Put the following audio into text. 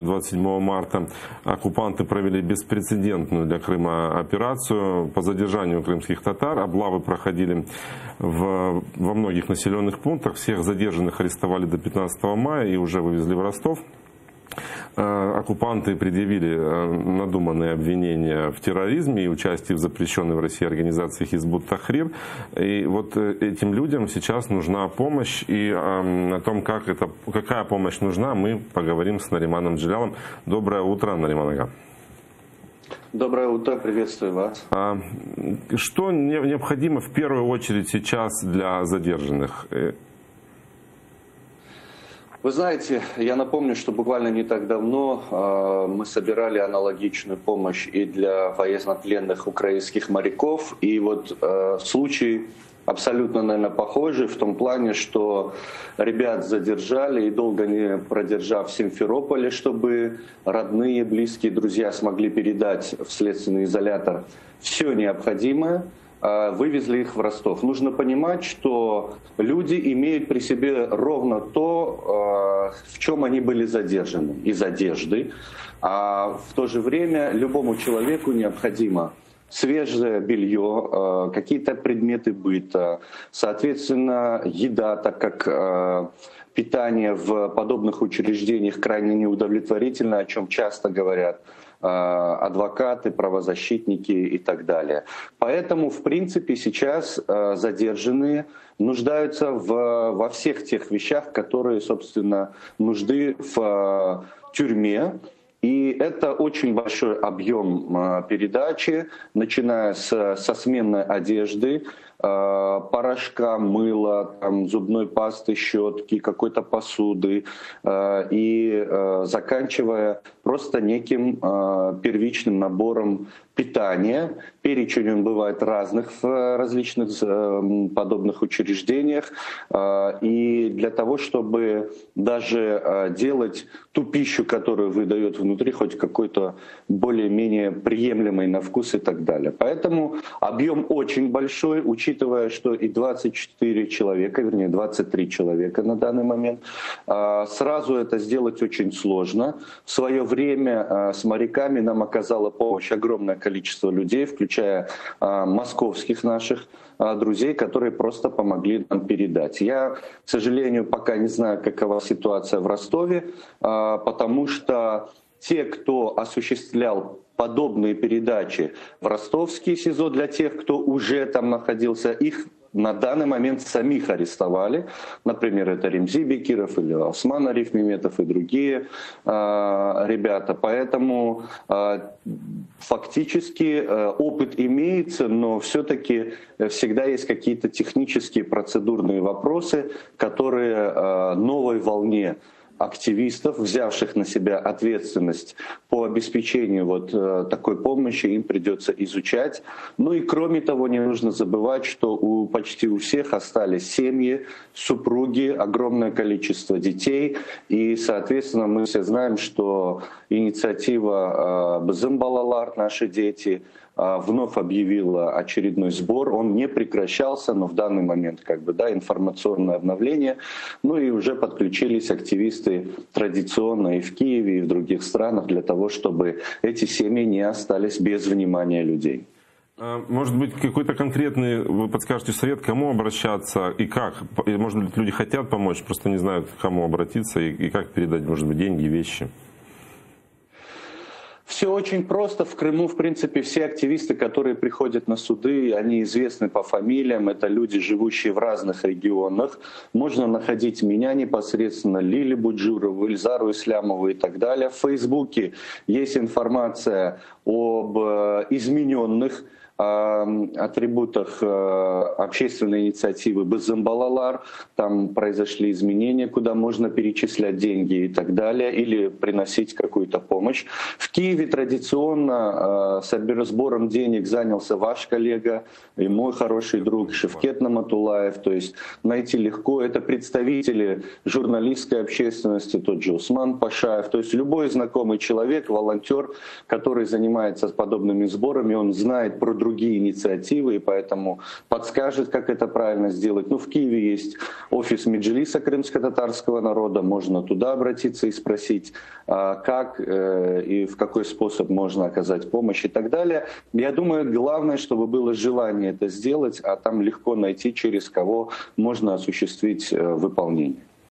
27 марта оккупанты провели беспрецедентную для Крыма операцию по задержанию крымских татар. Облавы проходили во многих населенных пунктах. Всех задержанных арестовали до 15 мая и уже вывезли в Ростов. Оккупанты предъявили надуманные обвинения в терроризме и участии в запрещенной в России организации Хизбут Тахрир. И вот этим людям сейчас нужна помощь. И о том, какая помощь нужна, мы поговорим с Нариманом Джилялом. Доброе утро, Нариман ага. Доброе утро, приветствую вас. Что необходимо в первую очередь сейчас для задержанных? Вы знаете, я напомню, что буквально не так давно мы собирали аналогичную помощь и для военнопленных украинских моряков. И вот случай абсолютно, наверное, похожий в том плане, что ребят задержали и долго не продержав в Симферополе, чтобы родные, близкие, друзья смогли передать в следственный изолятор все необходимое. Вывезли их в Ростов. Нужно понимать, что люди имеют при себе ровно то, в чем они были задержаны, из одежды. А в то же время любому человеку необходимо свежее белье, какие-то предметы быта, соответственно, еда, так как питание в подобных учреждениях крайне неудовлетворительно, о чем часто говорят адвокаты, правозащитники и так далее. Поэтому, в принципе, сейчас задержанные нуждаются во всех тех вещах, которые, собственно, нужны в тюрьме. И это очень большой объем передачи, начиная со сменной одежды, порошка, мыла, зубной пасты, щетки, какой-то посуды и заканчивая просто неким первичным набором питания. Перечень он бывает разных в различных подобных учреждениях. И для того, чтобы даже делать ту пищу, которую выдает внутри, хоть какой-то более-менее приемлемый на вкус и так далее. Поэтому объем очень большой, учитывая, что и 24 человека, вернее 23 человека на данный момент, сразу это сделать очень сложно. В свое время с моряками нам оказало помощь огромное количество людей, включая московских наших друзей, которые просто помогли нам передать. Я, к сожалению, пока не знаю, какова ситуация в Ростове, потому что те, кто осуществлял подобные передачи в ростовский СИЗО, для тех, кто уже там находился, их на данный момент самих арестовали. Например, это Ремзи Бекиров или Осман Ариф Меметов и другие ребята. Поэтому фактически опыт имеется, но все-таки всегда есть какие-то технические процедурные вопросы, которые новой волне активистов, взявших на себя ответственность по обеспечению вот такой помощи, им придется изучать. Ну и кроме того, не нужно забывать, что почти у всех остались семьи, супруги, огромное количество детей. И, соответственно, мы все знаем, что инициатива «Бзым Балалар», «Наши дети», вновь объявила очередной сбор. Он не прекращался, но в данный момент информационное обновление. Ну и уже подключились активисты традиционно и в Киеве, и в других странах для того, чтобы эти семьи не остались без внимания людей. Может быть, какой-то конкретный, вы подскажете совет, кому обращаться и как? Может быть, люди хотят помочь, просто не знают, к кому обратиться и как передать, может быть, деньги, вещи? Все очень просто. В Крыму, в принципе, все активисты, которые приходят на суды, они известны по фамилиям. Это люди, живущие в разных регионах. Можно находить меня непосредственно, Лили Буджурову, Ильзару Ислямову и так далее. В Фейсбуке есть информация об измененных атрибутах общественной инициативы «Бзым Балалар». Там произошли изменения, куда можно перечислять деньги и так далее, или приносить какую-то помощь. В Киеве традиционно сбором денег занялся ваш коллега и мой хороший друг Шевкет Наматулаев. То есть найти легко. Это представители журналистской общественности, тот же Усман Пашаев. То есть любой знакомый человек, волонтер, который занимается подобными сборами, он знает про других другие инициативы, и поэтому подскажет, как это правильно сделать. Ну, в Киеве есть офис Меджлиса крымско-татарского народа, можно туда обратиться и спросить, как и в какой способ можно оказать помощь и так далее. Я думаю, главное, чтобы было желание это сделать, а там легко найти, через кого можно осуществить выполнение.